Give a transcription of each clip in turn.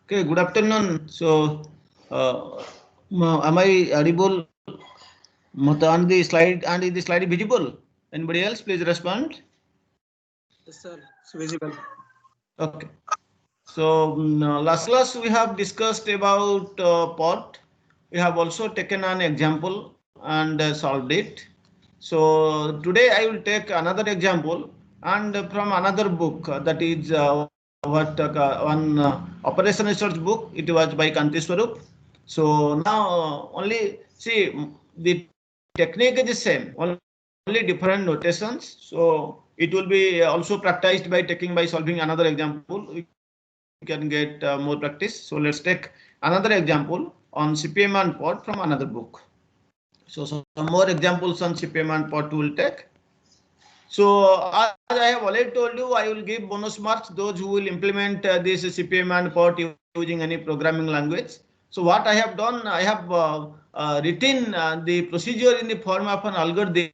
Okay, good afternoon. So, am I audible? On the slide, and is the slide visible? Anybody else? Please respond. Yes, sir. It's visible. Okay. So, last class we have discussed about pot. We have also taken an example and solved it. So, today I will take another example and from another book that is one operation research book. It was by Kanti Swarup. So, now only see the technique is the same, only different notations. So, it will be also practiced by taking by solving another example. We can get more practice. So let's take another example on CPM and pod from another book. So some more examples on CPM and pod we will take. So as I have already told you, I will give bonus marks those who will implement this CPM and pod using any programming language. So what I have done, I have written the procedure in the form of an algorithm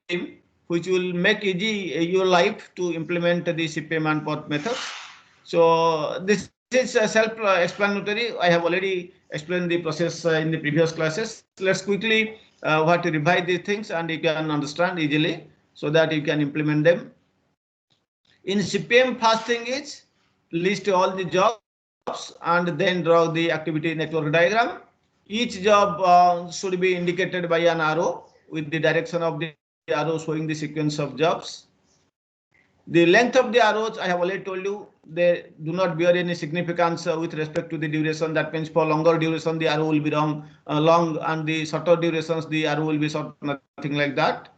which will make easy your life to implement the CPM and pod methods. So this is self-explanatory. I have already explained the process in the previous classes. Let's quickly what to revise these things and you can understand easily so that you can implement them. In CPM, first thing is list all the jobs and then draw the activity network diagram. Each job should be indicated by an arrow with the direction of the arrow showing the sequence of jobs. The length of the arrows, I have already told you, they do not bear any significance with respect to the duration. That means for longer duration, the arrow will be long, and the shorter durations, the arrow will be short, nothing like that.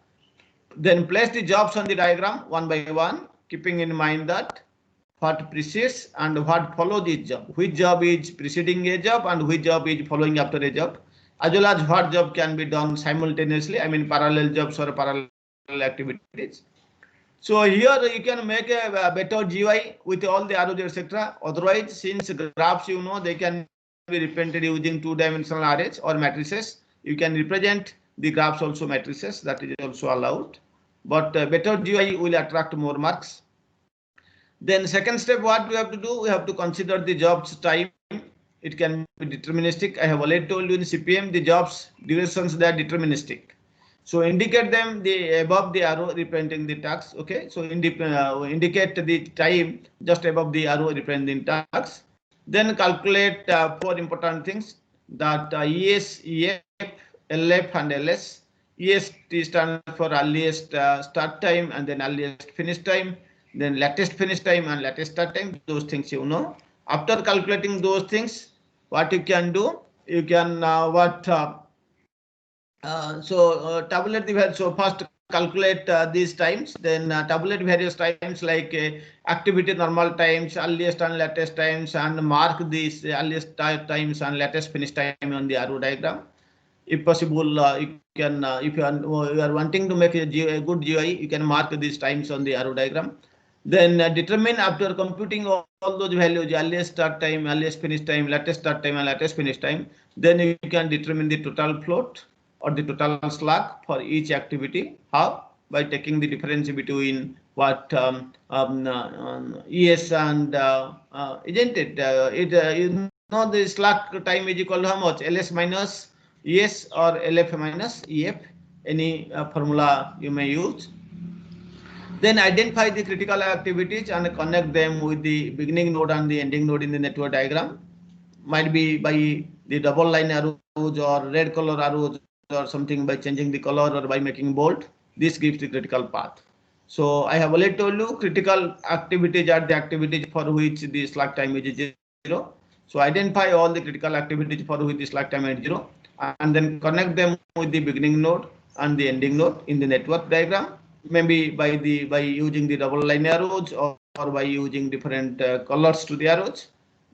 Then place the jobs on the diagram one by one, keeping in mind that what precedes and what follows each job. Which job is preceding a job and which job is following after a job, as well as what job can be done simultaneously. I mean parallel jobs or parallel activities. So here you can make a better GUI with all the arrows, etc. Otherwise, since graphs, they can be represented using two-dimensional arrays or matrices. You can represent the graphs also matrices. That is also allowed. But better GUI will attract more marks. Then second step, what we have to do? We have to consider the jobs time. It can be deterministic. I have already told you in CPM the jobs durations, they are deterministic. So indicate them the above the arrow representing the task. Okay, so indicate the time just above the arrow representing task. Then calculate four important things that ES, EF, LF, and LS. ES stands for earliest start time and then earliest finish time, then latest finish time and latest start time. Those things you know. After calculating those things, what you can do? You can tabulate the value. So first calculate these times, then tabulate various times like activity normal times, earliest and latest times, and mark these earliest times and latest finish time on the arrow diagram. If possible, you can if you are wanting to make a good GUI, you can mark these times on the arrow diagram. Then determine after computing all those values, earliest start time, earliest finish time, latest start time, and latest finish time. Then you can determine the total float or the total slack for each activity. How? By taking the difference between what ES and isn't it? The slack time is equal to how much? LS minus ES or LF minus EF. Any formula you may use. Then identify the critical activities and connect them with the beginning node and the ending node in the network diagram. Might be by the double line arrows or red color arrows or something by changing the color or by making bold. This gives the critical path. So I have already told you critical activities are the activities for which the slack time is 0. So identify all the critical activities for which the slack time is 0 and then connect them with the beginning node and the ending node in the network diagram. Maybe by using the double line arrows or by using different colors to the arrows.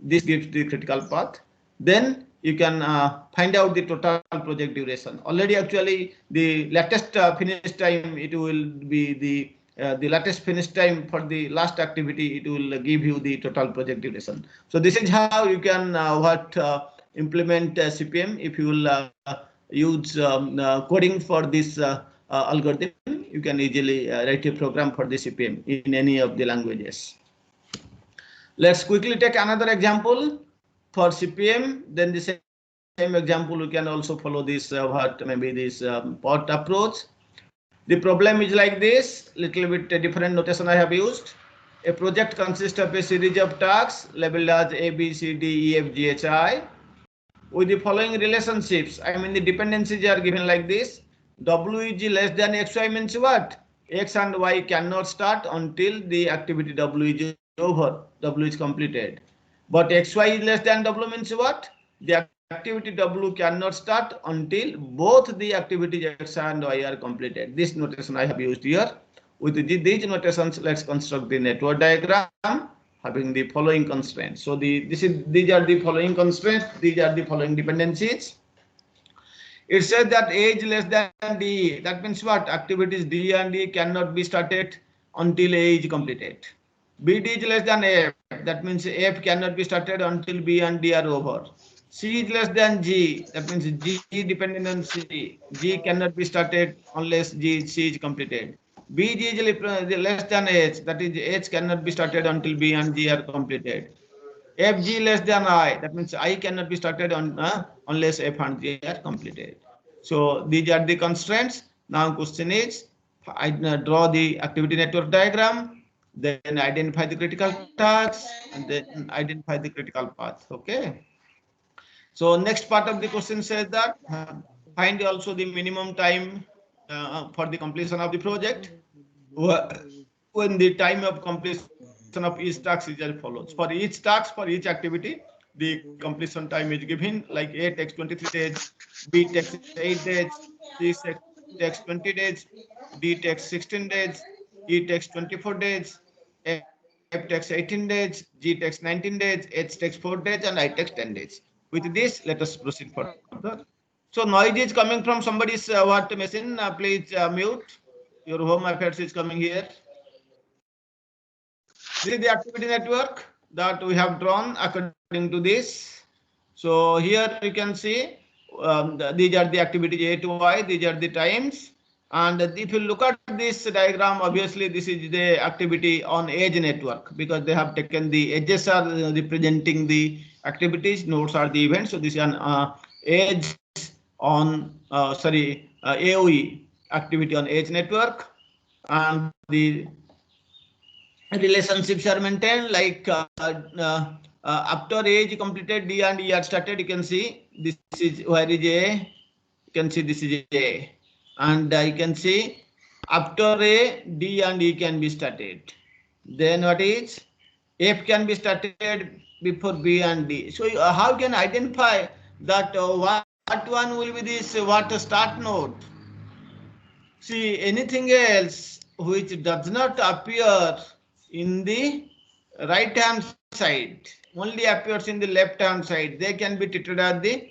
This gives the critical path. Then you can find out the total project duration. Already actually the latest finish time, it will be the latest finish time for the last activity, it will give you the total project duration. So this is how you can implement CPM. If you will use coding for this algorithm, you can easily write a program for the CPM in any of the languages. Let's quickly take another example. for CPM, then the same example, we can also follow this what maybe this POT approach. The problem is like this, little bit different notation I have used. A project consists of a series of tasks labeled as A, B, C, D, E, F, G, H, I with the following relationships. I mean the dependencies are given like this. W is less than XY means what? X and Y cannot start until the activity W is over, W is completed. But XY is less than W means what? The activity W cannot start until both the activities X and Y are completed. This notation I have used here. With these notations, let's construct the network diagram having the following constraints. So these are the following constraints. These are the following dependencies. It says that age less than D. That means what? Activities D and D cannot be started until A is completed. BD is less than F. That means F cannot be started until B and D are over. C is less than G. That means G dependent on C. G cannot be started unless C is completed. BG is less than H. That is H cannot be started until B and G are completed. FG less than I. That means I cannot be started on unless F and G are completed. So these are the constraints. Now question is, I draw the activity network diagram, then identify the critical tasks, and then identify the critical path. Okay. So next part of the question says that find also the minimum time for the completion of the project when the time of completion of each task is as follows. For each task, for each activity, the completion time is given like A takes 23 days, B takes 8 days, C takes 20 days, D takes 16 days, E takes 24 days, F takes 18 days, G takes 19 days, H takes 4 days, and I takes 10 days. With this, let us proceed further. So noise is coming from somebody's what machine. Please mute. Your home affairs is coming here. This is the activity network that we have drawn according to this. So here you can see these are the activities A to Y, these are the times. And if you look at this diagram, obviously this is the activity on edge network because they have taken the edges are representing the activities, nodes are the events. So this is an edge on AOE activity on edge network, and the relationships are maintained like after age completed D and E are started. You can see this is where is A. You can see this is A, and you can see after A D and E can be started. Then what is F can be started before B and D. So how can identify that what one will be this what start node? See, anything else which does not appear in the right hand side only appears in the left hand side, they can be treated as the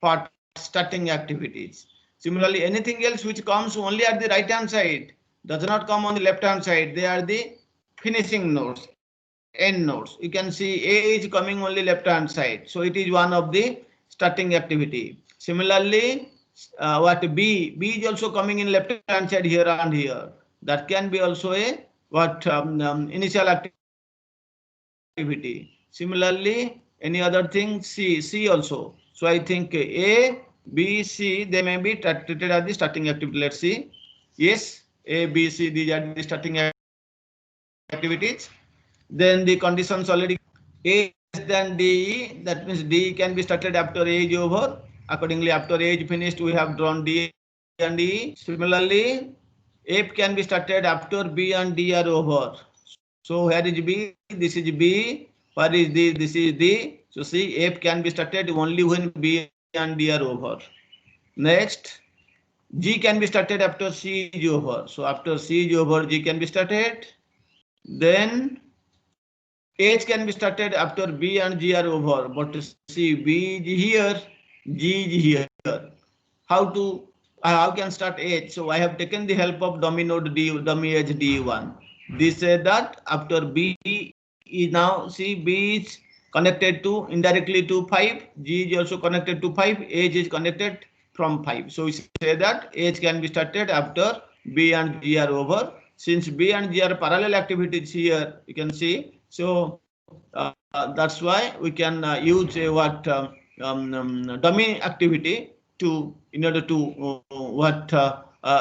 part starting activities. Similarly, anything else which comes only at the right hand side does not come on the left hand side, they are the finishing nodes, end nodes. You can see A is coming only left hand side, so it is one of the starting activity. Similarly, what B is also coming in left hand side here and here, that can be also a what initial activity. Similarly, any other thing, C also. So I think A, B, C, they may be treated as the starting activity. Let's see. Yes, A, B, C, these are the starting activities. Then the conditions already A less than D, that means D can be started after A is over. Accordingly, after A is finished, we have drawn D and E. Similarly, F can be started after B and D are over. So where is B? This is B. Where is D? This is D. So see, F can be started only when B and D are over. Next, G can be started after C is over. So after C is over, G can be started. Then H can be started after B and G are over. But see, B is here, G is here. How can start H? So I have taken the help of dummy node D, dummy edge D1. This said that after B is now, see, B is connected to indirectly to 5, G is also connected to 5, H is connected from 5. So we say that H can be started after B and G are over. Since B and G are parallel activities here, you can see. So that's why we can use dummy activity to in order to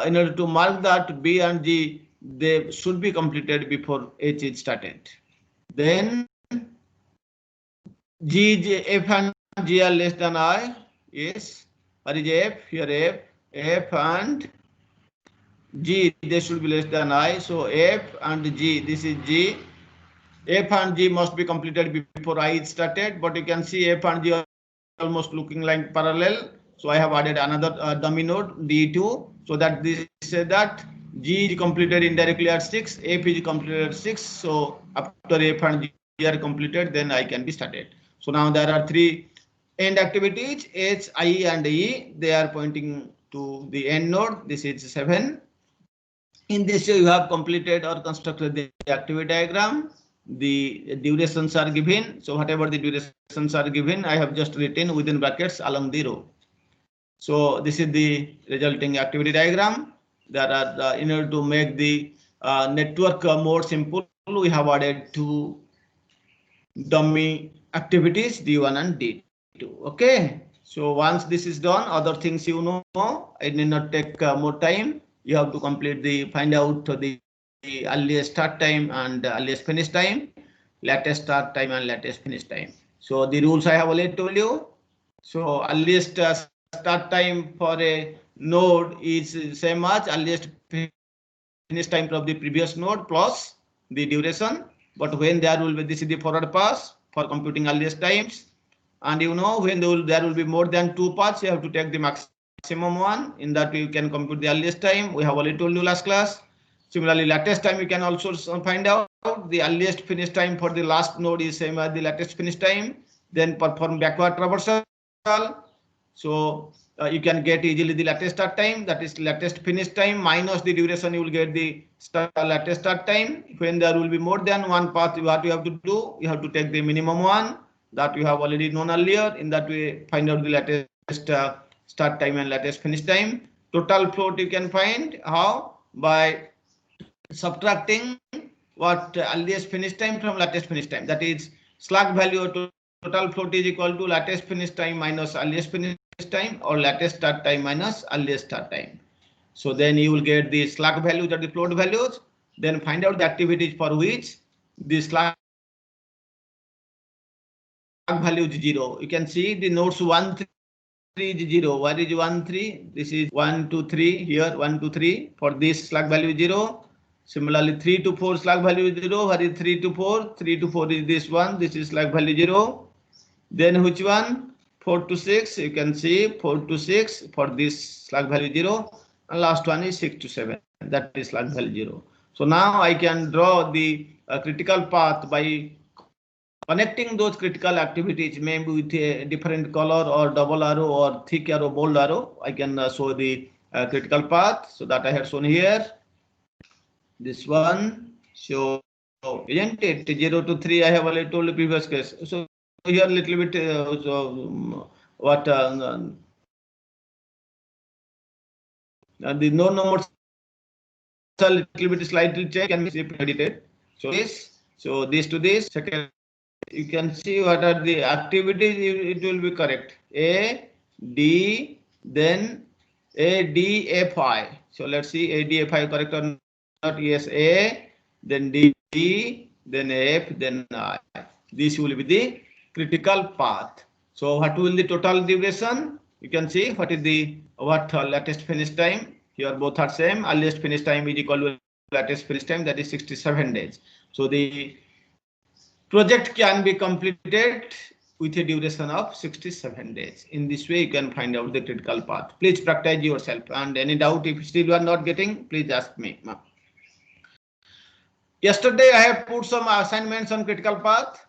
in order to mark that B and G they should be completed before H is started. Then F and G are less than I. Yes. What is F? Here F and G they should be less than I. So F and G, this is G. F and G must be completed before I is started, but you can see F and G are almost looking like parallel. So I have added another dummy node D2 so that this say that G is completed indirectly at 6, F is completed at 6. So after F and G are completed, then I can be started. So now there are three end activities H, I and E. They are pointing to the end node. This is 7. In this you have completed or constructed the activity diagram. The durations are given. So whatever the durations are given, I have just written within brackets along the row. So this is the resulting activity diagram. There are in order to make the network more simple, we have added two dummy activities D1 and D2. Okay. So once this is done, other things you know, I need not take more time. You have to complete the find out the earliest start time and earliest finish time, latest start time and latest finish time. So the rules I have already told you. So earliest start time for a node is same as earliest finish time of the previous node plus the duration. But when there will be, this is the forward pass for computing earliest times. And you know, when there will be more than two paths, you have to take the maximum one. In that way, you can compute the earliest time. We have already told you last class. Similarly, latest time you can also find out. The earliest finish time for the last node is same as the latest finish time. Then perform backward traversal. So you can get easily the latest start time, that is latest finish time minus the duration. You will get the latest start time. When there will be more than one path, what you have to do, you have to take the minimum one that you have already known earlier. In that way, find out the latest start time and latest finish time. Total float you can find how? By subtracting what earliest finish time from latest finish time. That is slack value of total float is equal to latest finish time minus earliest finish time or latest start time minus earliest start time. So then you will get the slack values or the float values. Then find out the activities for which the slack value is 0. You can see the nodes 1, 3 is 0. What is 1, 3? This is 1, 2, 3 here 1, 2, 3. For this slack value is 0. Similarly 3 to 4 slack value is 0. What is 3 to 4? 3 to 4 is this one. This is slack value 0. Then which one? 4 to 6. You can see 4 to 6 for this slack value 0. And last one is 6 to 7. That is slack value 0. So now I can draw the critical path by connecting those critical activities, maybe with a different color or double arrow or thick arrow, bold arrow. I can show the critical path. So that I have shown here. This one. So isn't it 0 to 3? I have already told the previous case. So here a little bit what the no numbers a little bit slightly change can be edited. So this to this second. You can see what are the activities, it will be correct. A, D, then A, D, F, I. So let's see A, D, F, I correct or not. Yes, A, then D, then F, then I. This will be the critical path. So what will the total duration? You can see what is the latest finish time. Here both are same. Earliest finish time is equal to latest finish time, that is 67 days. So the project can be completed with a duration of 67 days. In this way, you can find out the critical path. Please practice yourself. And any doubt, if still you are not getting, please ask me. Yesterday, I have put some assignments on critical path.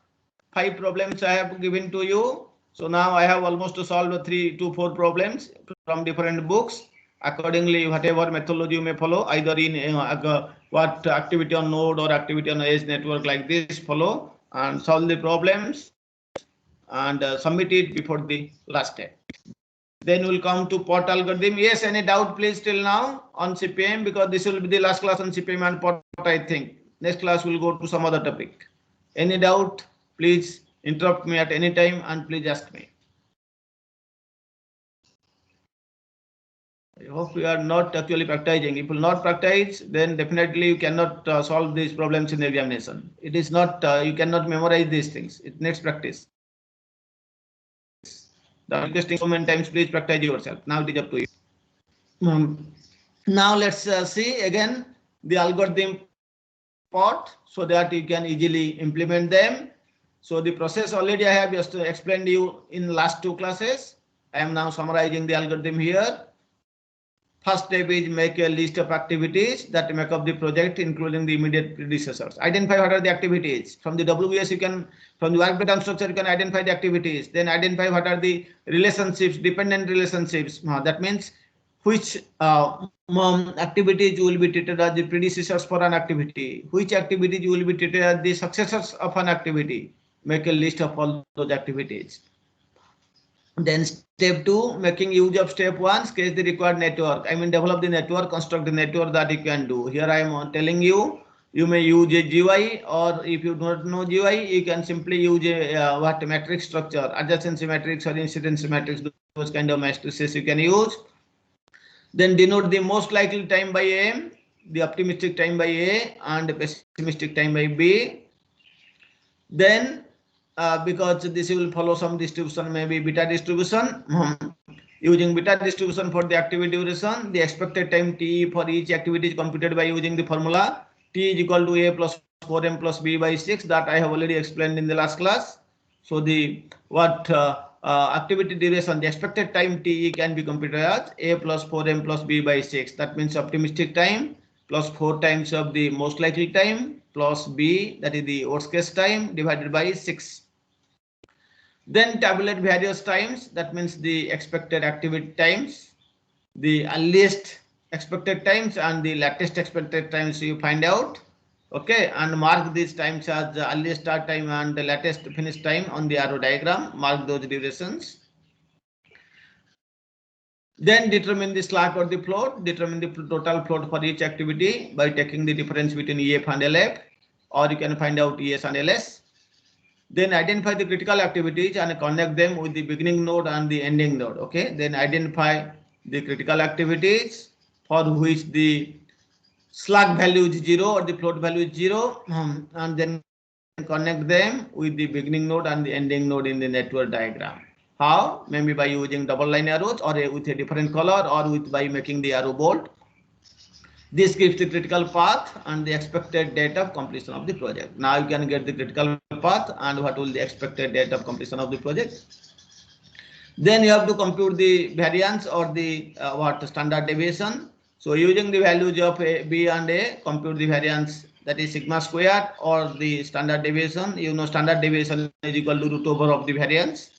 5 problems I have given to you. So now I have almost solved 3 to 4 problems from different books. Accordingly, whatever methodology you may follow, either in what activity on node or activity on edge network like this, follow and solve the problems and submit it before the last day. Then we'll come to POT algorithm. Yes, any doubt please till now on CPM, because this will be the last class on CPM and POT, I think. Next class we'll go to some other topic. Any doubt? Please interrupt me at any time and please ask me. I hope you are not actually practicing. If you will not practice, then definitely you cannot solve these problems in the examination. It is not, you cannot memorize these things. It needs practice. The requesting so many times, please practice yourself. Now it is up to you. Now let's see again the algorithm part so that you can easily implement them. So the process already I have just explained you in last two classes. I am now summarizing the algorithm here. First step is make a list of activities that make up the project, including the immediate predecessors. Identify what are the activities. From the WBS, you can, from the work breakdown structure, you can identify the activities. Then identify what are the relationships, dependent relationships. That means which activities will be treated as the predecessors for an activity, which activities will be treated as the successors of an activity. Make a list of all those activities. Then step 2, making use of step 1, sketch the required network. I mean, develop the network, construct the network that you can do. Here I am telling you, you may use a GUI, or if you don't know GUI, you can simply use a what matrix structure, adjacency matrix or incidence matrix, those kind of matrices you can use. Then denote the most likely time by A, the optimistic time by A, and the pessimistic time by B. Then because this will follow some distribution, maybe beta distribution. Using beta distribution for the activity duration, the expected time T for each activity is computed by using the formula T is equal to A plus 4M plus B by 6 that I have already explained in the last class. So the activity duration, the expected time T can be computed as A plus 4M plus B by 6. That means optimistic time plus 4 times of the most likely time plus B, that is the worst case time, divided by 6. Then tabulate various times, that means the expected activity times, the earliest expected times and the latest expected times you find out. Okay, and mark these times as the earliest start time and the latest finish time on the arrow diagram. Mark those durations. Then determine the slack or the float. Determine the total float for each activity by taking the difference between EF and LF, or you can find out ES and LS. Then identify the critical activities and connect them with the beginning node and the ending node. Okay, then identify the critical activities for which the slack value is 0 or the float value is 0, and then connect them with the beginning node and the ending node in the network diagram. How? Maybe by using double line arrows, or with a different color, or by making the arrow bold. This gives the critical path and the expected date of completion of the project. Now you can get the critical path and what will the expected date of completion of the project. Then you have to compute the variance or the standard deviation. So using the values of A, B and A, compute the variance, that is sigma squared, or the standard deviation. You know, standard deviation is equal to root over of the variance.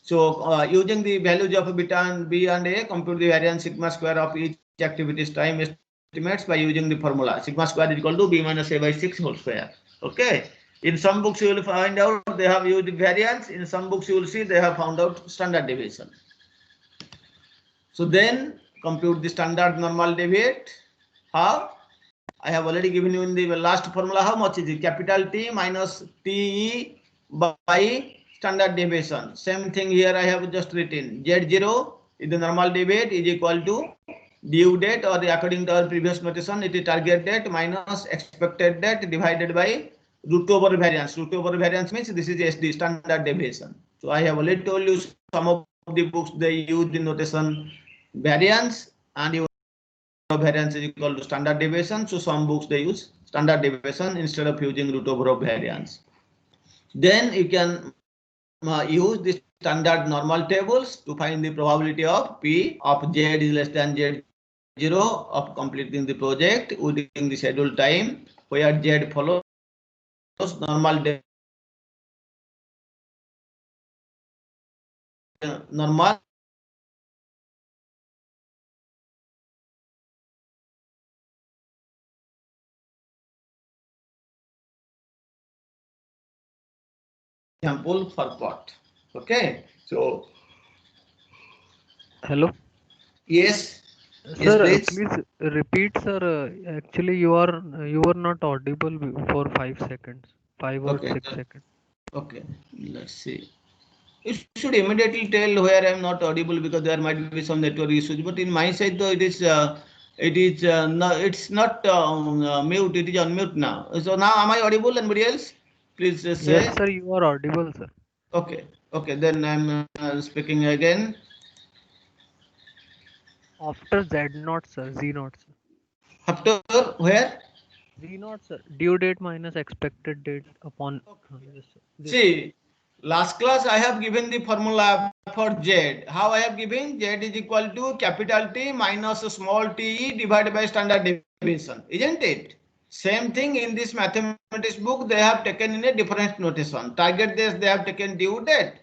So using the values of beta and B and A, compute the variance sigma square of each activity's time estimates by using the formula sigma square is equal to B minus A by 6 whole square. Okay. In some books you will find out they have used variance. In some books you will see they have found out standard deviation. So then compute the standard normal deviate. How? I have already given you in the last formula how much is it? Capital T minus TE by standard deviation. Same thing here I have just written. Z0 is the normal deviate is equal to due date, or according to our previous notation it is target date minus expected date divided by root over variance. Root over variance means this is SD, standard deviation. So I have already told you some of the books they use the notation variance, and you know variance is equal to standard deviation. So some books they use standard deviation instead of using root over of variance. Then you can use the standard normal tables to find the probability of P of Z is less than Z0 of completing the project within the scheduled time, where Z follows normal normal example for pot. Okay, so Hello. yes, Sir, yes, please. please repeat, sir. Actually, you were not audible for 5 seconds, 5 or Okay, 6 seconds. Okay, let's see. You should immediately tell where I am not audible because there might be some network issues. But in my side, though, no, it's not mute. It is unmute now. So now, am I audible? Anybody else? Please say. Yes, sir, you are audible, sir. Okay. Okay. Then I'm speaking again. After Z naught, sir. Z naught, sir. After where? Z naught, sir. Due date minus expected date upon. Yes, sir. This. See, last class I have given the formula for Z. How I have given? Z is equal to capital T minus small t divided by standard deviation, isn't it? Same thing in this mathematics book, they have taken in a different notation. Target days, they have taken due date.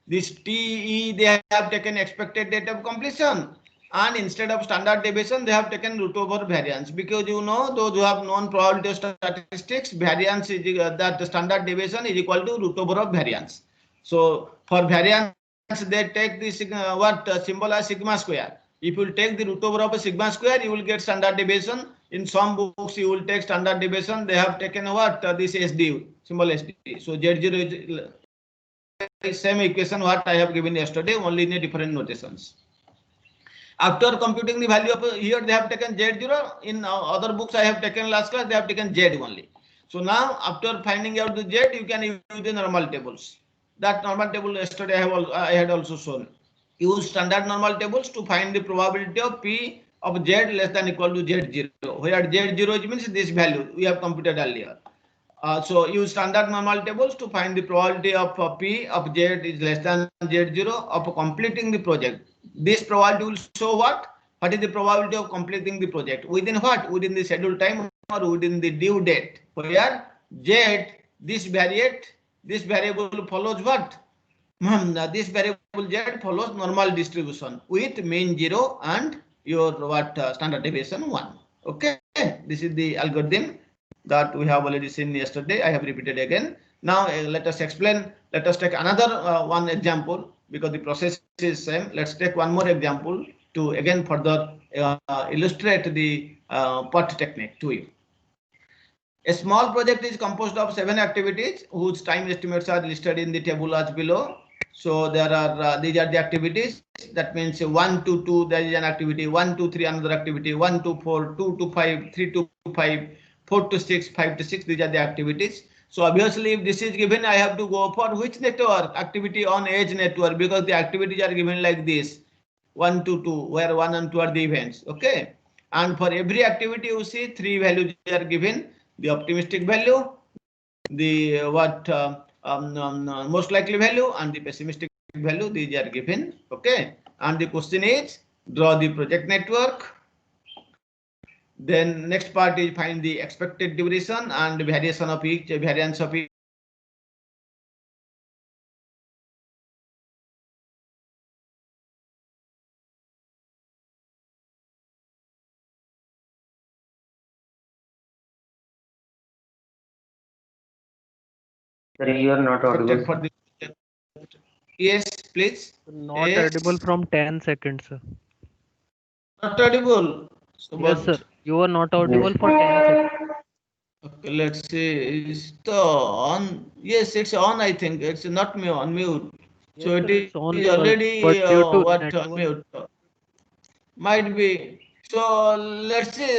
This TE, they have taken expected date of completion. And instead of standard deviation, they have taken root over variance. Because you know, those who have known probability of statistics, variance is that the standard deviation is equal to root over of variance. So for variance, they take the symbol as sigma square. If you take the root over of a sigma square, you will get standard deviation. In some books, you will take standard deviation. They have taken what? This SD, symbol SD. So Z0 is same equation what I have given yesterday, only in a different notations. After computing the value of here, they have taken Z0. In other books I have taken last class, they have taken Z only. So now after finding out the Z, you can use the normal tables. That normal table yesterday I had also shown. Use standard normal tables to find the probability of P of Z less than equal to Z0. Where Z0 means this value we have computed earlier. So use standard normal tables to find the probability of P of Z is less than Z0 of completing the project. This probability will show what? What is the probability of completing the project? Within what? Within the scheduled time or within the due date. Where Z, this variable follows what? This variable Z follows normal distribution with mean 0 and your standard deviation 1. Okay, this is the algorithm that we have already seen yesterday. I have repeated again. Now let us explain. Let us take another one example because the process is same. Let's take one more example to again further illustrate the PERT technique to you. A small project is composed of 7 activities whose time estimates are listed in the table as below. So there are these are the activities. That means 1 to 2 there is an activity, 1 to 3 another activity, 1 to 4, 2 to 5, 3 to 5, 4 to 6, 5 to 6. These are the activities. So obviously, if this is given, I have to go for which network? Activity on edge network, because the activities are given like this: 1 to 2, where 1 and 2 are the events. Okay, and for every activity, you see 3 values are given: the optimistic value, the most likely value, and the pessimistic value. These are given. Okay, and the question is draw the project network. Then next part is find the expected duration and variation of each variance of each. Sir, you are not audible. For the, yes, please. Not Yes. audible from 10 seconds, sir. Not audible. So Yes, but, sir. You are not audible for 10 seconds. okay, let's see. Is the on? Yes, it's on. I think it's not me on mute. Yes, So sir, it it's on, is already but due to what network. mute might be. So let's see.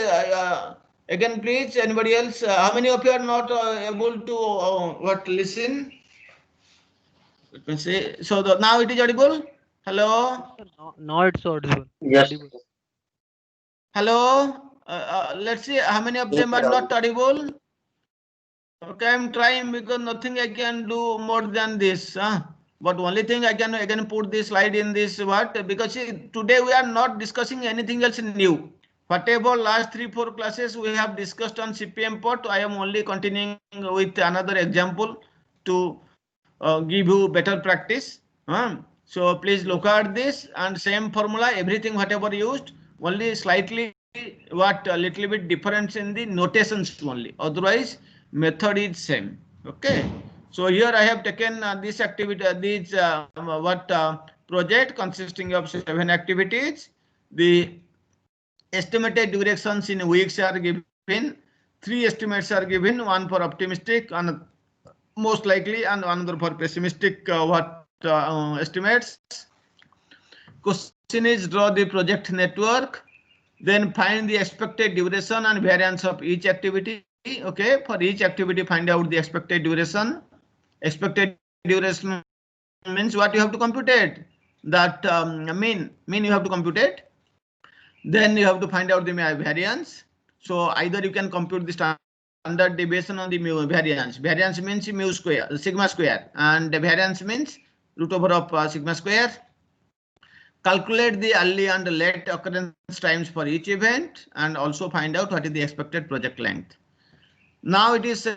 Again, please. Anybody else? How many of you are not able to listen? Let me see. So now it is audible. Hello. Sir, now it's audible. Yes. Audible. Hello. Let's see how many of them are not audible. Okay, I'm trying because nothing I can do more than this. But only thing I can again put this slide in this because see, today we are not discussing anything else new. Whatever last 3-4 classes we have discussed on CPM PERT, I am only continuing with another example to give you better practice. So please look at this and same formula, everything whatever used, only slightly a little bit difference in the notations only. Otherwise, method is same. Okay. So here I have taken this activity, these project consisting of 7 activities. The estimated durations in weeks are given. 3 estimates are given: one for optimistic and most likely, and another for pessimistic estimates. Question is draw the project network, then find the expected duration and variance of each activity. Okay, for each activity find out the expected duration. Expected duration means what you have to compute it. That mean you have to compute it. Then you have to find out the variance. So either you can compute the standard deviation on the mu variance. Variance means mu square, sigma square, and the variance means root over of sigma square. Calculate the early and late occurrence times for each event, and also find out what is the expected project length. Now it is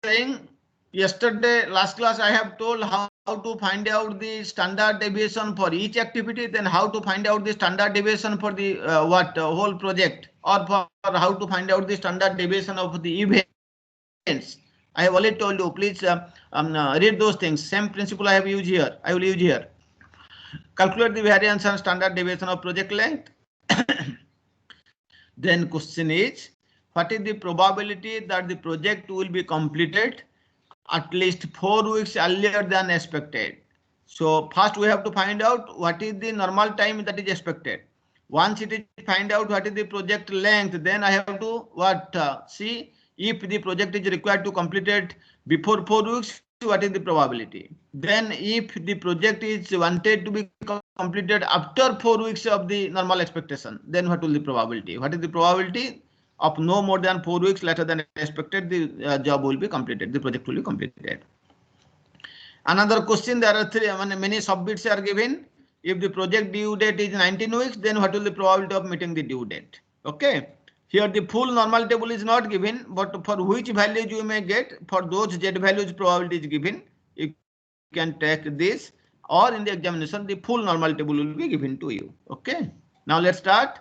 saying, yesterday last class I have told how to find out the standard deviation for each activity, then how to find out the standard deviation for the whole project, or for how to find out the standard deviation of the events. I have already told you, please read those things. Same principle I have used here. I will use here. Calculate the variance and standard deviation of project length. Then question is, what is the probability that the project will be completed at least 4 weeks earlier than expected? So first we have to find out what is the normal time that is expected. Once it is find out what is the project length, then I have to see if the project is required to complete it before 4 weeks, what is the probability. Then if the project is wanted to be completed after 4 weeks of the normal expectation, then what will the probability? What is the probability of no more than 4 weeks later than expected, the job will be completed, the project will be completed. Another question, there are many subbits are given. If the project due date is 19 weeks, then what will the probability of meeting the due date? Okay. Here the full normal table is not given, but for which values you may get, for those z values probability is given, you can take this, or in the examination the full normal table will be given to you. Okay. Now let's start.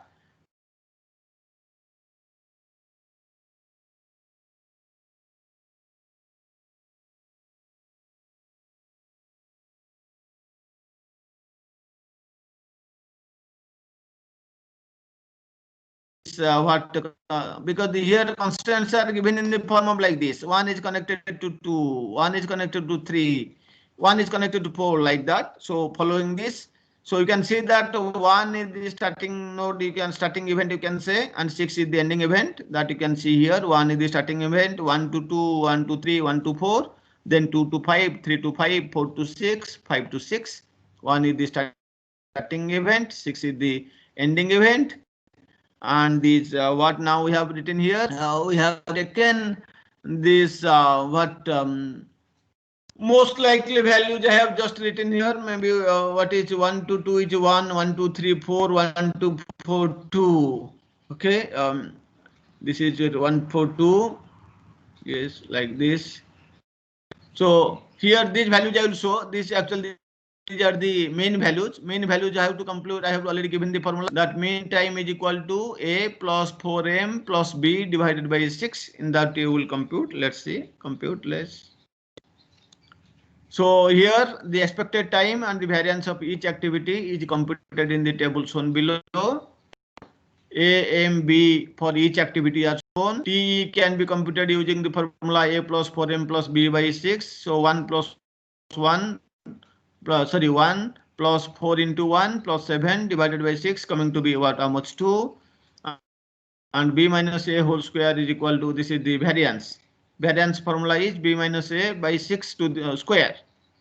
Because here constants are given in the form of like this: 1 is connected to 2, 1 is connected to 3, 1 is connected to 4, like that. So following this, so you can see that 1 is the starting node, starting event you can say, and 6 is the ending event, that you can see here. 1 is the starting event, 1 to 2, 1 to 3, 1 to 4, then 2 to 5, 3 to 5, 4 to 6, 5 to 6. 1 is the starting event, 6 is the ending event. And these what now we have written here, we have taken this most likely values I have just written here. Maybe what is 1 to 2 is 1, 1 2 3 4, 1 2 4 2. Okay, this is 1 4 2. Yes, like this. So here these values I will show. This actually, these are the main values. Main values I have to compute. I have already given the formula that mean time is equal to a plus 4m plus b divided by 6. In that you will compute. Let's see. Compute less. So here the expected time and the variance of each activity is computed in the table shown below. A, M, B for each activity are shown. T can be computed using the formula A plus 4m plus b by 6. So 1 plus 1 plus 4 into 1 plus 7 divided by 6 coming to be what? How much? 2. And b minus a whole square is equal to, this is the variance. Variance formula is b minus a by 6 to the square.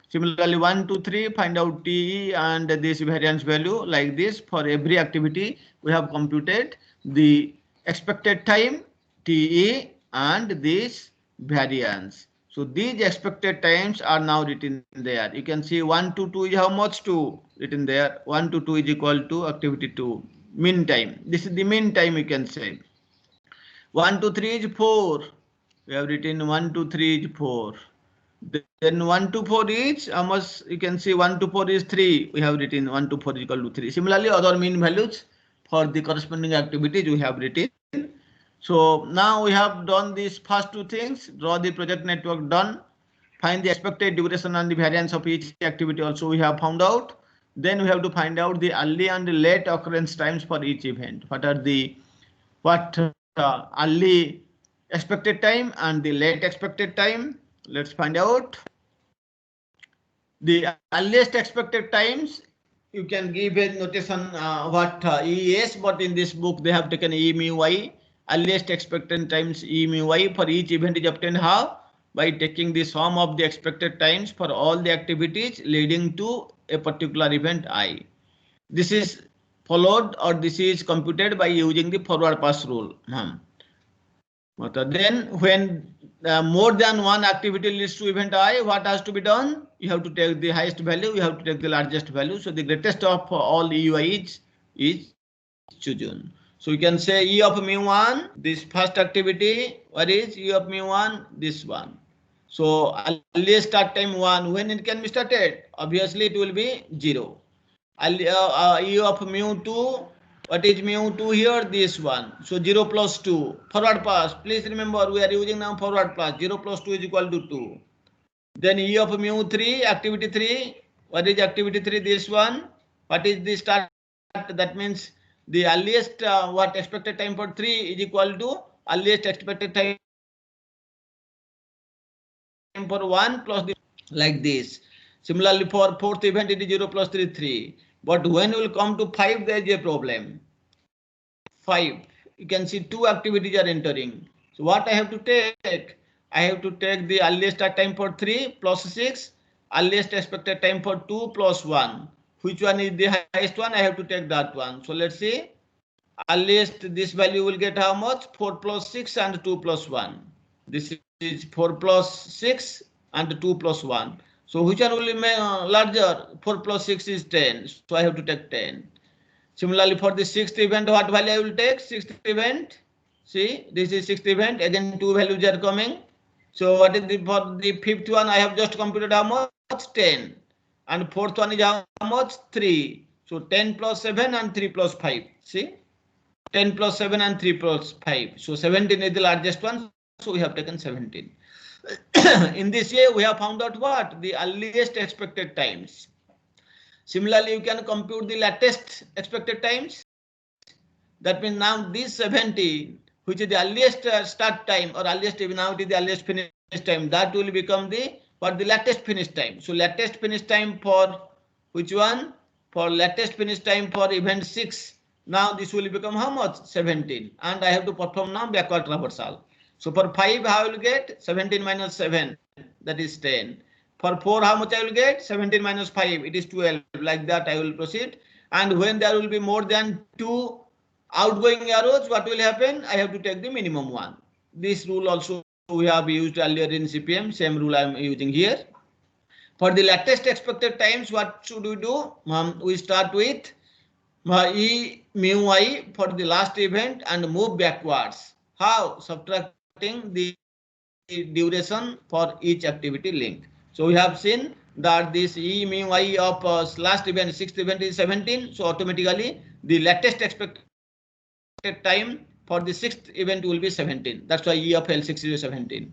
Similarly, 1, 2, 3, find out TE and this variance value like this. For every activity, we have computed the expected time, TE, and this variance. So these expected times are now written there. You can see 1 to 2 is how much? 2 written there. 1 to 2 is equal to activity 2. Mean time. This is the mean time you can say. 1 to 3 is 4. We have written 1 to 3 is 4. Then 1 to 4 is how much? You can see 1 to 4 is 3. We have written 1 to 4 is equal to 3. Similarly, other mean values for the corresponding activities we have written. So now we have done these first two things. Draw the project network done. Find the expected duration and the variance of each activity also we have found out. Then we have to find out the early and the late occurrence times for each event. What are the early expected time and the late expected time, Let's find out. The earliest expected times, you can give a notation what E is, but in this book they have taken E mu y. Earliest expected times E mu y for each event is obtained how? By taking the sum of the expected times for all the activities leading to a particular event I. This is followed or this is computed by using the forward pass rule. Then when more than one activity leads to event I, what has to be done? You have to take the highest value, you have to take the largest value. So the greatest of all EUI is chosen. So you can say E of mu1, this first activity, what is E of mu1? This one. So earliest start time 1, when it can be started? Obviously it will be 0. E of mu2, what is mu2 here? This one. So 0 plus 2. Forward pass. Please remember we are using now forward pass. 0 plus 2 is equal to 2. Then E of mu3, activity 3. What is activity 3? This one. What is the start? That means the earliest what expected time for 3 is equal to earliest expected time for 1 plus the, like this. Similarly for fourth event it is 0 plus 3, 3. But when we will come to 5, there is a problem. 5, you can see 2 activities are entering. So what I have to take? I have to take the earliest start time for 3 plus 6, earliest expected time for 2 plus 1. Which one is the highest one? I have to take that one. So let's see. Earliest this value will get how much? 4 plus 6 and 2 plus 1. This is 4 plus 6 and 2 plus 1. So which one will be larger? 4 plus 6 is 10. So I have to take 10. Similarly, for the sixth event, what value I will take? Sixth event. See, this is sixth event. Again, 2 values are coming. So what is the for the fifth one? I have just computed how much? 10. And fourth one is how much? 3. So 10 plus 7 and 3 plus 5. See, 10 plus 7 and 3 plus 5. So 17 is the largest one. So we have taken 17. In this way, we have found out what? The earliest expected times. Similarly, you can compute the latest expected times. That means now this 17, which is the earliest start time or earliest, now it is the earliest finish time, that will become the the latest finish time. So latest finish time for which one? For latest finish time for event 6. Now this will become how much? 17. And I have to perform now backward traversal. So for 5, how I will get? 17 minus 7, that is 10. For 4, how much I will get? 17 minus 5, it is 12. Like that I will proceed. And when there will be more than 2 outgoing arrows, what will happen? I have to take the minimum one. This rule also we have used earlier in CPM. Same rule I am using here. For the latest expected times, what should we do? We start with E mu I for the last event and move backwards. How? Subtracting the duration for each activity link. So we have seen that this E mu I of last event, sixth event is 17. So automatically the latest expected time for the sixth event will be 17. That's why E of L6 is 17.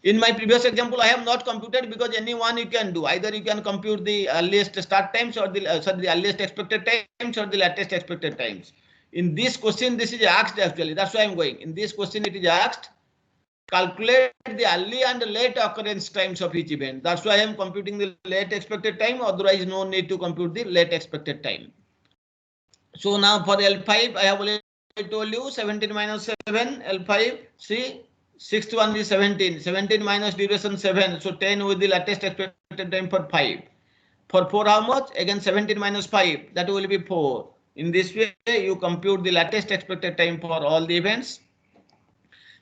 In my previous example, I have not computed because any one you can do. Either you can compute the earliest start times or the earliest expected times or the latest expected times. In this question, this is asked actually. That's why I'm going. In this question, it is asked, calculate the early and late occurrence times of each event. That's why I am computing the late expected time. Otherwise, no need to compute the late expected time. So now for L5, I have already told you 17 minus 7, L5, see, sixth one is 17, 17 minus duration 7, so 10 with the latest expected time for 5. For 4, how much? Again 17 minus 5, that will be 4. In this way, you compute the latest expected time for all the events.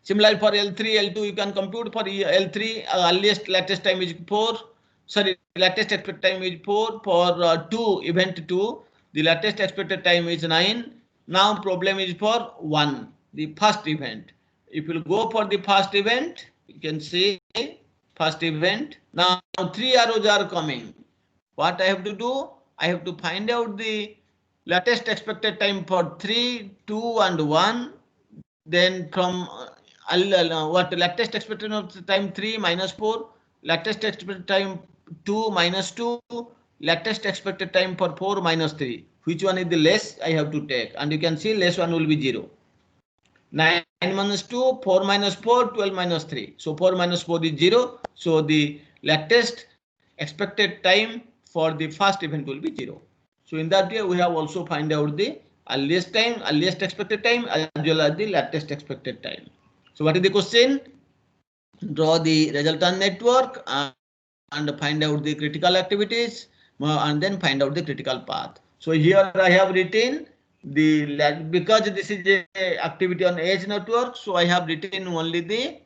Similarly, for L3, L2, you can compute for L3, earliest latest time is 4. Sorry, latest expected time is 4. For 2, event 2, the latest expected time is 9. Now problem is for 1, the first event. If you go for the first event, you can see first event. Now 3 arrows are coming. What I have to do? I have to find out the latest expected time for 3, 2 and 1. Then from what latest expected time 3 minus 4, latest expected time 2 minus 2, latest expected time for 4 minus 3. Which one is the less? I have to take, and you can see less one will be 0. 9 minus 2, 4 minus 4, 12 minus 3. So 4 minus 4 is 0. So the latest expected time for the first event will be 0. So in that way, we have also find out the earliest time, earliest expected time, as well as the latest expected time. So what is the question? Draw the resultant network and find out the critical activities and then find out the critical path. So here I have written because this is a activity on edge network, so I have written only the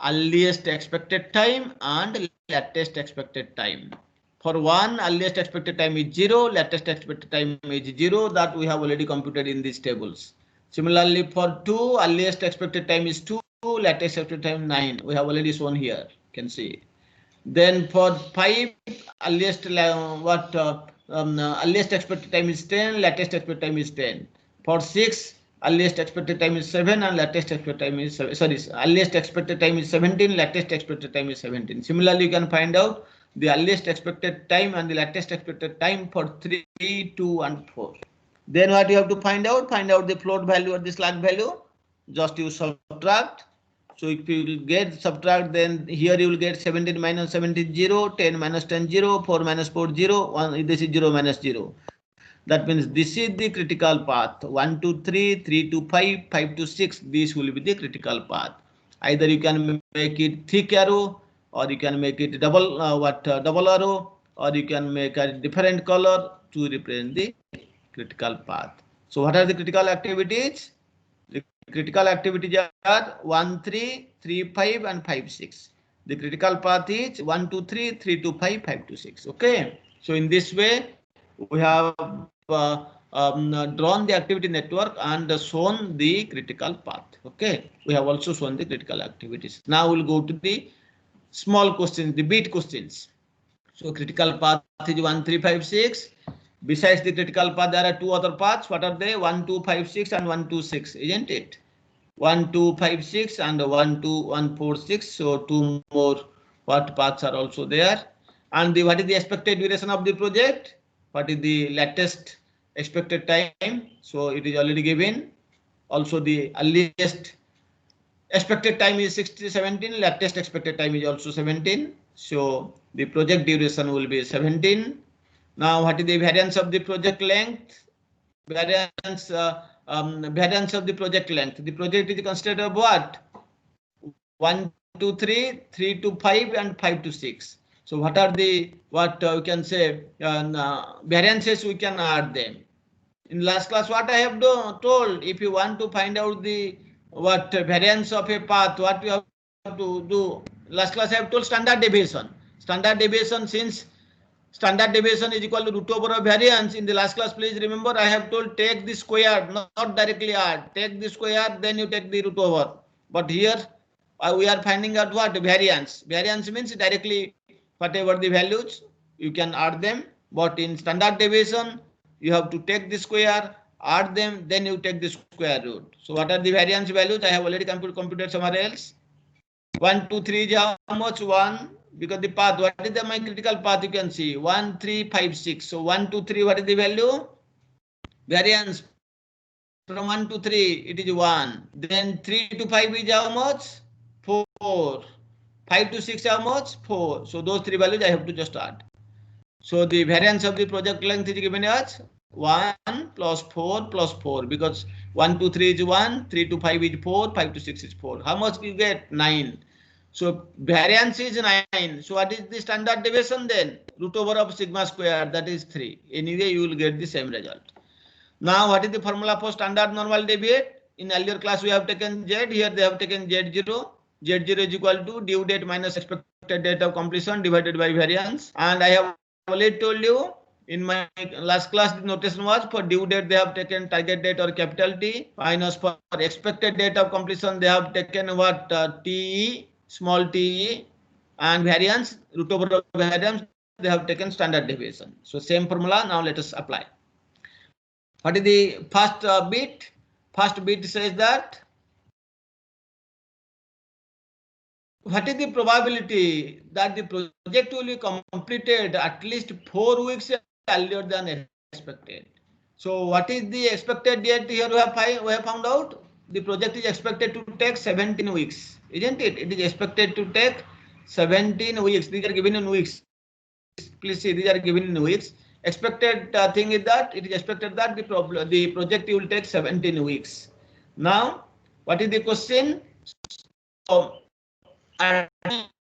earliest expected time and latest expected time. For one, earliest expected time is 0, latest expected time is 0, that we have already computed in these tables. Similarly, for 2, earliest expected time is 2, latest expected time 9. We have already shown here, you can see. Then for 5, earliest earliest expected time is 10, latest expected time is 10. For 6, earliest expected time is 7 and latest expected time is earliest expected time is 17, latest expected time is 17. Similarly, you can find out the earliest expected time and the latest expected time for 3, 2 and 4. Then what you have to find out? Find out the float value or the slack value. Just you subtract. So if you will get subtract, then here you will get 17 minus 17 0, 10 minus 10 0, 4 minus 4 0, 1, this is 0 minus 0. That means this is the critical path. 1 to 3, 3 to 5, 5 to 6. This will be the critical path. Either you can make it thick arrow, or you can make it double arrow, or you can make a different color to represent the critical path. So what are the critical activities? The critical activities are 1, 3, 3, 5 and 5, 6. The critical path is 1, 2, 3, 3 to 5, 5 to 6. Okay. So in this way, we have drawn the activity network and shown the critical path. Okay. We have also shown the critical activities. Now we'll go to the small questions, the bit questions. So critical path is 1, 3, 5, 6. Besides the critical path, there are two other paths. What are they? 1, 2, 5, 6 and 1, 2, 6, isn't it? 1, 2, 5, 6 and 1, 2, 1, 4, 6. So two more paths are also there. And what is the expected duration of the project? What is the latest expected time? So it is already given. Also the earliest expected time is 17, latest expected time is also 17. So the project duration will be 17. Now, what is the variance of the project length? Variance of the project length. The project is considered of what? 1 to 3, 3 to 5, and 5 to 6. So, what are the we can say variances? We can add them. In last class, what I have told, if you want to find out the variance of a path, what you have to do? Last class I have told standard deviation. Standard deviation, since standard deviation is equal to root over of variance. In the last class, please remember, I have told take the square, not directly add. Take the square, then you take the root over. But here we are finding out what? Variance. Variance means directly whatever the values, you can add them. But in standard deviation, you have to take the square, add them, then you take the square root. So what are the variance values? I have already computed somewhere else. 1, 2, 3 is how much? 1. Because the path, what is my critical path? You can see 1, 3, 5, 6. So 1, 2, 3, what is the value? Variance from 1 to 3, it is 1. Then 3 to 5 is how much? 4. 5 to 6 how much? 4. So those three values I have to just add. So the variance of the project length is given as 1 plus 4 plus 4, because 1 to 3 is 1, 3 to 5 is 4, 5 to 6 is 4. How much you get? 9. So variance is 9. So what is the standard deviation then? Root over of sigma square, that is 3. Anyway, you will get the same result. Now, what is the formula for standard normal deviate? In earlier class, we have taken Z. Here they have taken Z0. Z0 is equal to due date minus expected date of completion divided by variance. And I have already told you in my last class, the notation was for due date, they have taken target date or capital T, minus for expected date of completion, they have taken what? TE, small t, and variance, root over of variance, they have taken standard deviation. So same formula, now let us apply. What is the first bit? First bit says that what is the probability that the project will be completed at least 4 weeks earlier than expected? So what is the expected date here we have found out? the project is expected to take 17 weeks, isn't it? It is expected to take 17 weeks. These are given in weeks. Please see, these are given in weeks. Expected thing is that it is expected that the project will take 17 weeks. Now, what is the question? So, at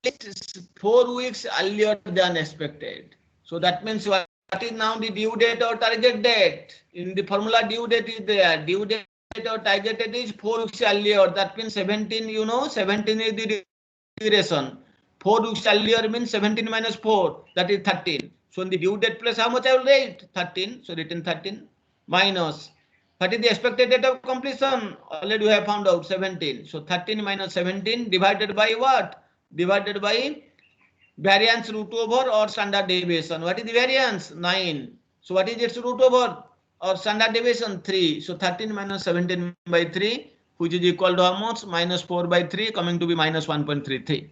least 4 weeks earlier than expected. So that means what is now the due date or target date? In the formula, due date is there. Due date or target date is 4 weeks earlier. That means 17, 17 is the duration. 4 weeks earlier means 17 minus 4, that is 13. So in the due date plus how much I will write? 13. So written 13 minus. What is the expected date of completion? Already we have found out 17. So 13 minus 17 divided by what? Divided by variance root over or standard deviation. What is the variance? 9. So what is its root over or standard deviation? 3. So 13 minus 17 by 3, which is equal to how much? Minus 4 by 3, coming to be minus 1.33.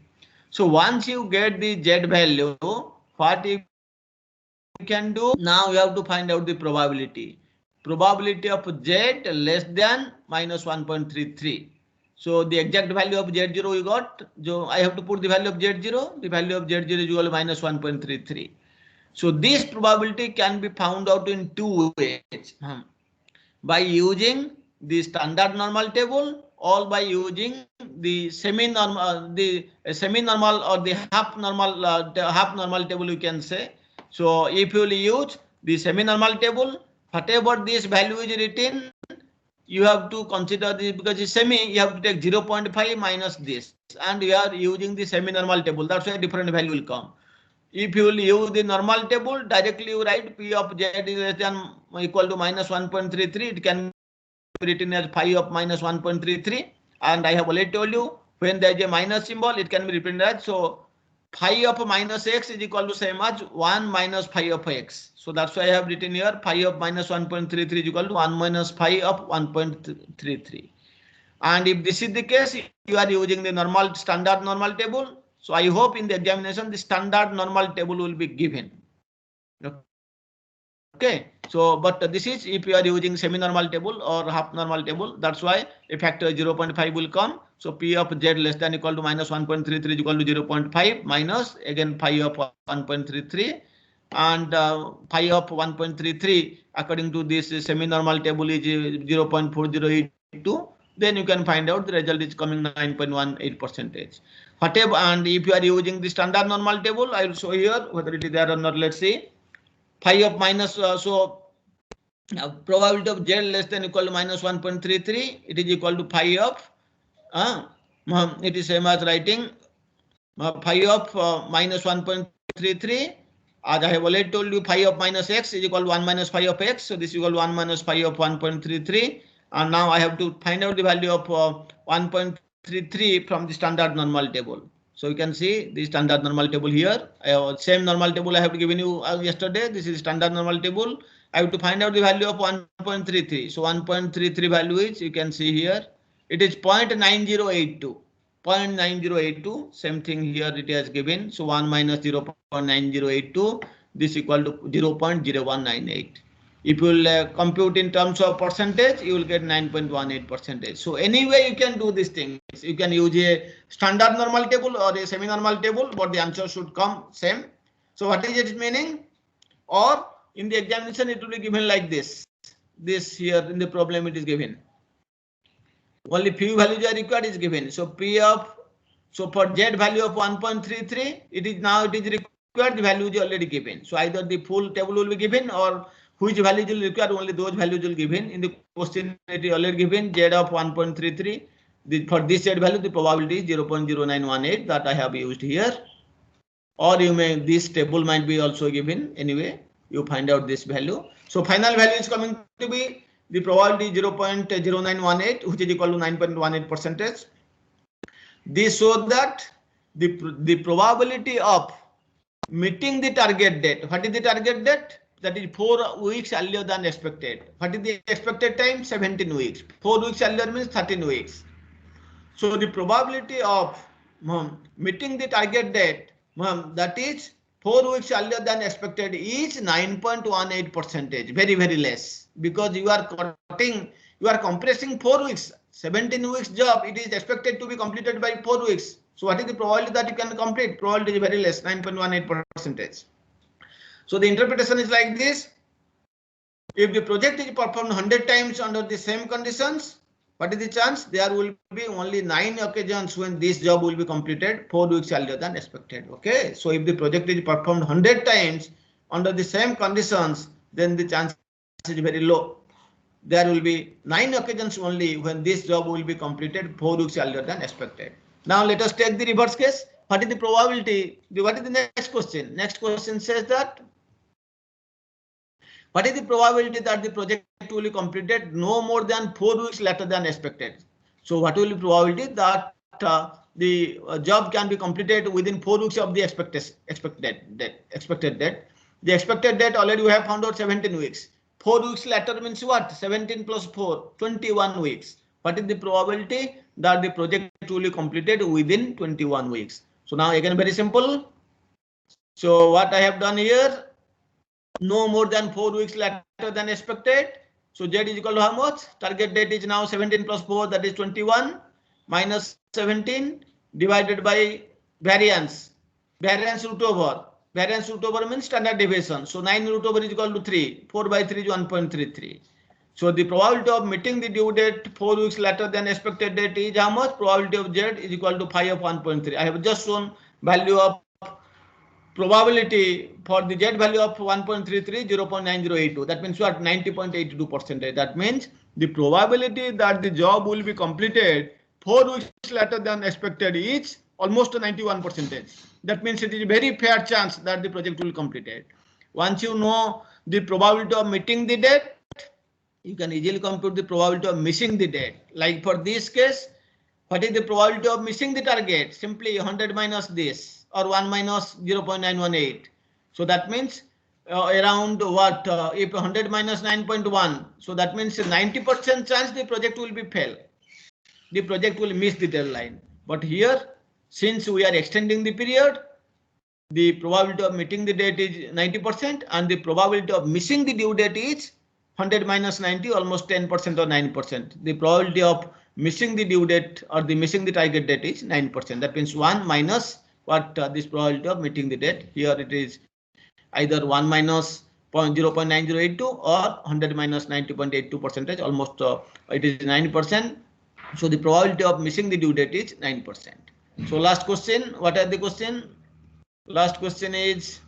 So once you get the Z value, what you can do? Now you have to find out the probability. Probability of Z less than minus 1.33. So the exact value of Z0 you got. So I have to put the value of Z0. The value of Z0 is equal to minus 1.33. So this probability can be found out in two ways. By using the standard normal table or by using the semi-normal, or the half normal table, you can say. So if you will use the semi-normal table, whatever this value is written, you have to consider this, because it's semi, you have to take 0.5 minus this, and you are using the semi-normal table. That's why a different value will come. If you will use the normal table, directly you write P of Z is less than equal to minus 1.33. It can be written as phi of minus 1.33. And I have already told you, when there is a minus symbol, it can be written as, so phi of minus x is equal to same as 1 minus phi of x. So that's why I have written here phi of minus 1.33 is equal to 1 minus phi of 1.33. And if this is the case, you are using the standard normal table. So I hope in the examination, the standard normal table will be given. Okay. So, but this is if you are using semi-normal table or half normal table. That's why a factor 0.5 will come. So P of Z less than equal to minus 1.33 is equal to 0.5 minus again phi of 1.33, and phi of 1.33 according to this semi-normal table is 0.4082. Then you can find out the result is coming 9.18%. Whatever, and if you are using the standard normal table, I will show here whether it is there or not. Let's see. Phi of minus, probability of Z less than equal to minus 1.33, it is equal to phi of, it is same as writing phi of minus 1.33. As I have already told you, phi of minus x is equal to 1 minus phi of x. So this is equal to 1 minus phi of 1.33. And now I have to find out the value of 1.33 from the standard normal table. So you can see the standard normal table here. Same normal table I have given you yesterday. This is standard normal table. I have to find out the value of 1.33. So 1.33 value is, you can see here, it is 0.9082. 0.9082. Same thing here it has given. So 1 minus 0.9082. This equal to 0.0198. If you will compute in terms of percentage, you will get 9.18%. So anyway, you can do these things. You can use a standard normal table or a semi-normal table, but the answer should come same. So what is its meaning? Or in the examination, it will be given like this. This here in the problem it is given. Only few values are required is given. So P of, so for Z value of 1.33, it is required, the value is already given. So either the full table will be given or which values will require, only those values will given. In the question it is already given Z of 1.33. For this Z value, the probability is 0.0918 that I have used here. Or you may, this table might be also given. Anyway, you find out this value. So final value is coming to be the probability 0.0918, which is equal to 9.18%. This shows that the probability of meeting the target date. What is the target date? That is 4 weeks earlier than expected. What is the expected time? 17 weeks. 4 weeks earlier means 13 weeks. So the probability of meeting the target date, that is 4 weeks earlier than expected, is 9.18%. Very, very less, because you are compressing 4 weeks. 17 weeks job, it is expected to be completed by 4 weeks. So what is the probability that you can complete? Probability is very less, 9.18%. So the interpretation is like this. If the project is performed 100 times under the same conditions, what is the chance? There will be only 9 occasions when this job will be completed 4 weeks earlier than expected. Okay. So if the project is performed 100 times under the same conditions, then the chance is very low. There will be 9 occasions only when this job will be completed 4 weeks earlier than expected. Now let us take the reverse case. What is the probability? What is the next question? Next question says that what is the probability that the project will be completed no more than 4 weeks later than expected? So what will be probability that the job can be completed within 4 weeks of the expected date? The expected date already we have found out 17 weeks. 4 weeks later means what? 17 plus 4, 21 weeks. What is the probability that the project will be completed within 21 weeks? So now again very simple. So what I have done here, no more than 4 weeks later than expected. So Z is equal to how much? Target date is now 17 plus 4, that is 21, minus 17 divided by variance. Variance root over. Variance root over means standard deviation. So 9 root over is equal to 3. 4 by 3 is 1.33. So the probability of meeting the due date 4 weeks later than expected date is how much? Probability of Z is equal to phi of 1.3. I have just shown value of probability for the Z value of 1.33, 0.9082. That means what? 90.82%. That means the probability that the job will be completed 4 weeks later than expected is almost 91%. That means it is a very fair chance that the project will be completed. Once you know the probability of meeting the date, you can easily compute the probability of missing the date. Like for this case, what is the probability of missing the target? Simply 100 minus this, or 1 minus 0.918. So that means around what? If 100 minus 9.1, so that means 90% chance the project will be fail. The project will miss the deadline. But here, since we are extending the period, the probability of meeting the date is 90% and the probability of missing the due date is 100 minus 90, almost 10% or 9%. The probability of missing the due date or the missing the target date is 9%. That means 1 minus what this probability of meeting the date. Here it is either 1 minus 0.9082 or 100 minus 90.82%. Almost it is 9%. So the probability of missing the due date is 9%. So last question. What are the question? Last question is,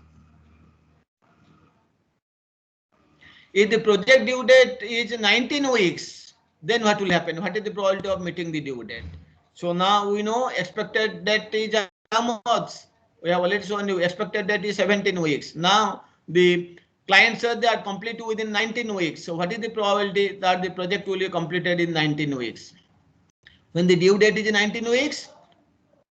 if the project due date is 19 weeks, then what will happen? What is the probability of meeting the due date? So now we know expected date is how much? We have already shown you expected date is 17 weeks. Now the client said they are complete within 19 weeks. So what is the probability that the project will be completed in 19 weeks? When the due date is 19 weeks,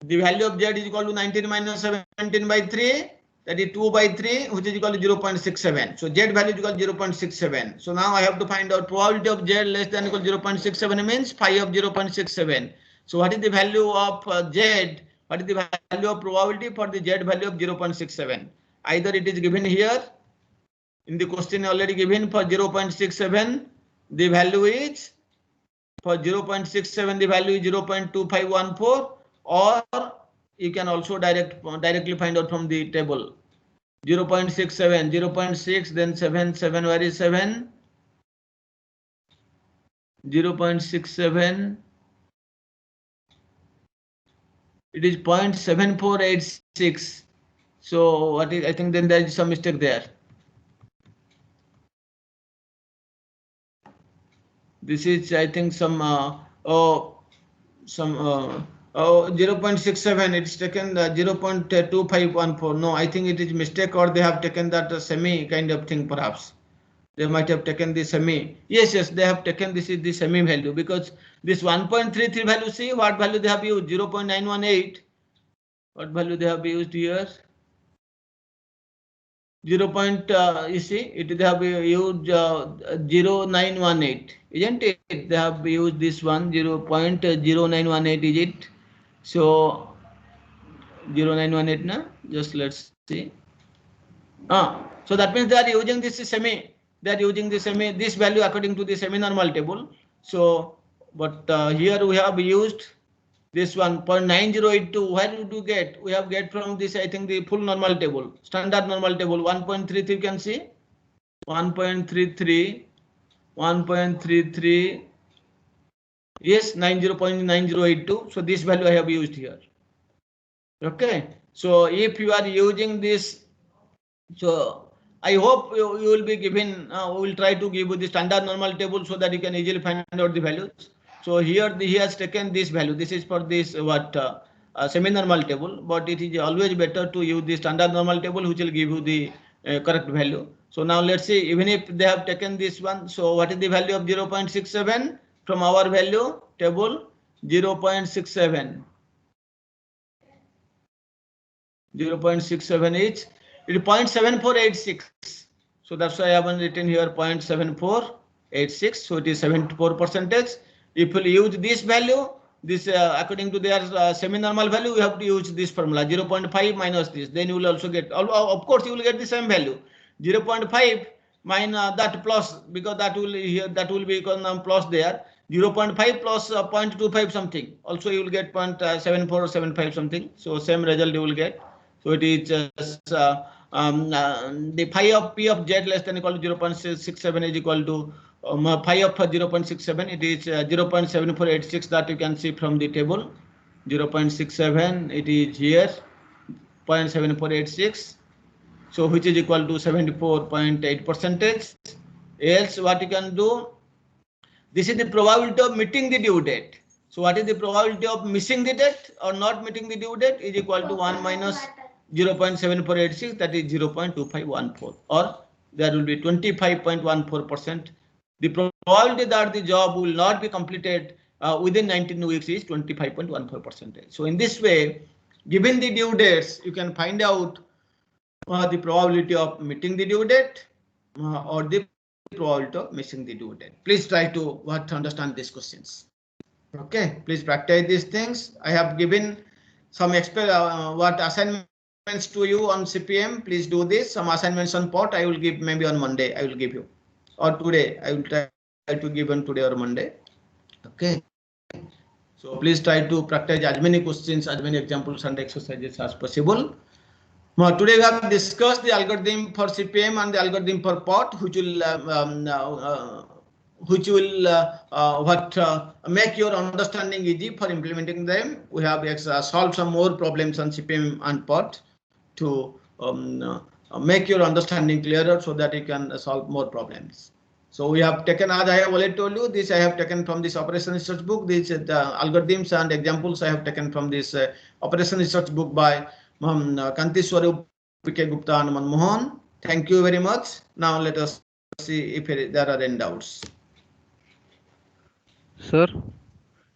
the value of Z is equal to 19 minus 17 by 3. That is 2 by 3, which is equal to 0.67. So Z value is equal to 0.67. So now I have to find out probability of Z less than equal to 0.67 means phi of 0.67. So what is the value of Z? What is the value of probability for the Z value of 0.67? Either it is given here in the question already given for 0.67, the value is for 0.67, the value is 0.2514, or you can also directly find out from the table. 0.67, 0.6, then 7, 7, where is 7? 0.67. It is 0.7486. So what is, I think then there is some mistake there. This is, I think, some 0.67. It's taken 0.2514. No, I think it is mistake, or they have taken that semi kind of thing. Perhaps they might have taken the semi. Yes, they have taken this is the semi value, because this 1.33 value. See what value they have used? 0.918. What value they have used here? 0. You see, it they have used 0918, isn't it? They have used this one 0.0918, is it? So 0918 na? Just let's see. So that means they are using this semi. They are using the semi, this value according to the semi-normal table. So but here we have used this one 0.9082. Where did you get? We have get from this, I think, the full normal table, standard normal table, 1.33. You can see 1.33, 1.33. Yes, 90.9082. So this value I have used here. Okay. So if you are using this, so I hope you will be given, we will try to give you the standard normal table so that you can easily find out the values. So here he has taken this value. This is for this semi-normal table, but it is always better to use the standard normal table, which will give you the correct value. So now let's see, even if they have taken this one, so what is the value of 0.67 from our value table? 0.67. 0.67 is 0.7486. So that's why I haven't written here 0.7486. So it is 74%. If you use this value, this according to their semi-normal value, you have to use this formula 0.5 minus this. Then you will also get, of course, you will get the same value 0.5 minus that plus, because that will here that will be plus there. 0.5 plus 0.25 something. Also, you will get 0.7475 something. So same result you will get. So it is just the phi of p of z less than equal to 0.67 is equal to phi of 0.67. It is 0.7486 that you can see from the table. 0.67. It is here 0.7486. So which is equal to 74.8%. Else what you can do? This is the probability of meeting the due date. So what is the probability of missing the date or not meeting the due date is equal to 1 minus 0.7486, that is 0.2514, or there will be 25.14%. The probability that the job will not be completed within 19 weeks is 25.14%. So in this way, given the due dates, you can find out the probability of meeting the due date or the probability of missing the due date. Please try to understand these questions. Okay, please practice these things. I have given some assignments to you on CPM. Please do this. Some assignments on POT I will give maybe on Monday. I will give you, or today I will try to give on today or Monday. Okay. So please try to practice as many questions, as many examples and exercises as possible. Now, today we have discussed the algorithm for CPM and the algorithm for POT, which will make your understanding easy for implementing them. We have solved some more problems on CPM and POT to make your understanding clearer so that you can solve more problems. So we have taken, as I have already told you, this I have taken from this operation research book. These algorithms and examples I have taken from this operation research book by Kanti Swarup, P.K. Gupta and Manmohan. Thank you very much. Now let us see if there are any doubts. Sir?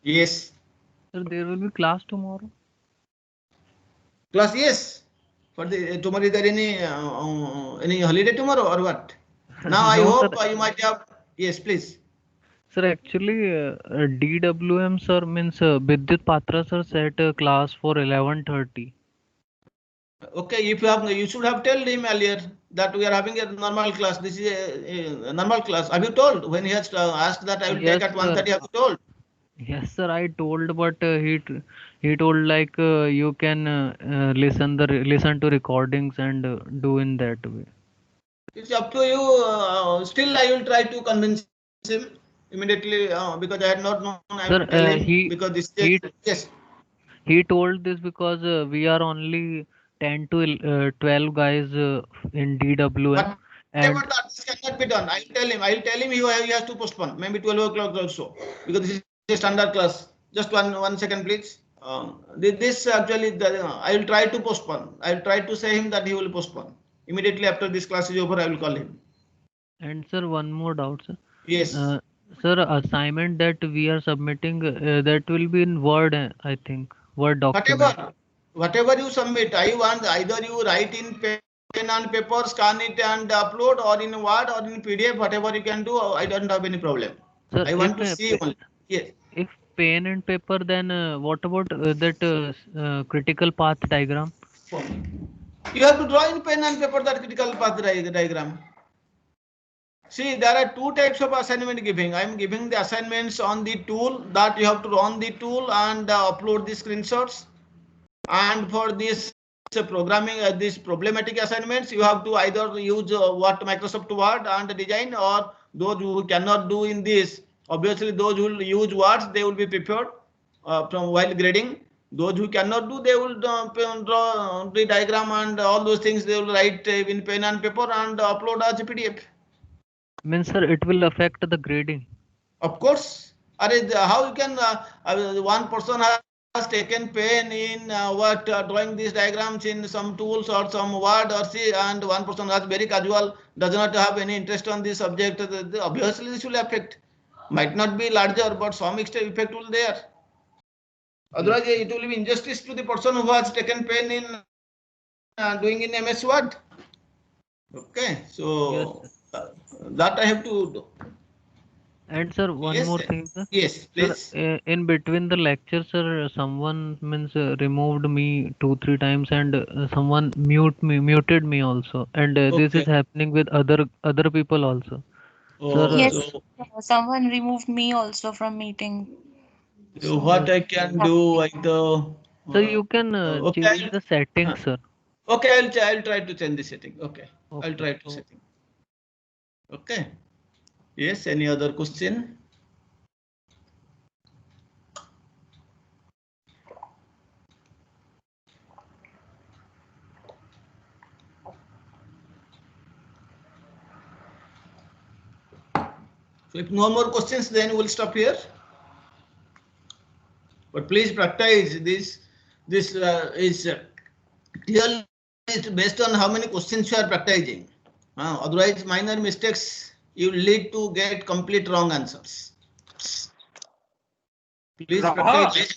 Yes. Sir, there will be class tomorrow? Class, yes. For the tomorrow, is there any holiday tomorrow or what? Now I No, hope sir. you might have. Yes, please. Sir, actually, DWM sir means Vidyut Patra sir set class for 11:30. Okay, if you have, you should have told him earlier that we are having a normal class. This is a normal class. Have you told when he has asked that I will Yes, take at 1:30? Have you told? Yes, sir. I told, but he told like you can listen to recordings and do in that way. It's up to you. Still, I will try to convince him immediately because I had not known. I will Sir, tell him because this is, yes. He told this because we are only 10 to 12 guys in DWM. Whatever that, this cannot be done. I will tell him. I will tell him he has to postpone. Maybe 12 o'clock also, because this is a standard class. Just one second, please. This actually, I will try to postpone. I will try to say him that he will postpone. Immediately after this class is over, I will call him. And sir, one more doubt, sir. Yes. Sir, assignment that we are submitting, that will be in Word, I think. Word document. Whatever you submit, I want either you write in pen and paper, scan it and upload, or in Word or in PDF, whatever you can do. I don't have any problem. Sir, I want to see only. Yes. If pen and paper, then what about that critical path diagram? You have to draw in pen and paper that critical path diagram. See, there are two types of assignment giving. I am giving the assignments on the tool that you have to run the tool and upload the screenshots. And for this programming, these problematic assignments, you have to either use what Microsoft Word and design, or those who cannot do in this, obviously those who will use words, they will be prepared from while grading. Those who cannot do, they will draw the diagram and all those things. They will write in pen and paper and upload as a PDF. Means, sir, it will affect the grading. Of course. How you can one person has taken pen in drawing these diagrams in some tools or some word or see, and one person has very casual, does not have any interest on this subject. Obviously, this will affect. Might not be larger, but some extent effect will there. Otherwise, it will be injustice to the person who has taken pen in doing in MS Word. Okay, so that I have to do. And sir, one Yes, more thing, sir. Yes, please. Sir, in between the lecture, sir, someone means removed me 2-3 times, and someone muted me also, and this is Okay. happening with other people also. Oh, Sir, Yes, so someone removed me also from meeting. so what I can do, either. So you can Okay, change the settings, sir. okay, I'll try to change the setting. Okay, I'll Okay. try to setting. Okay. Yes. Any other question? So if no more questions, then we'll stop here. But please practice this. This is clearly based on how many questions you are practicing. Otherwise, minor mistakes you lead to get complete wrong answers. Please practice.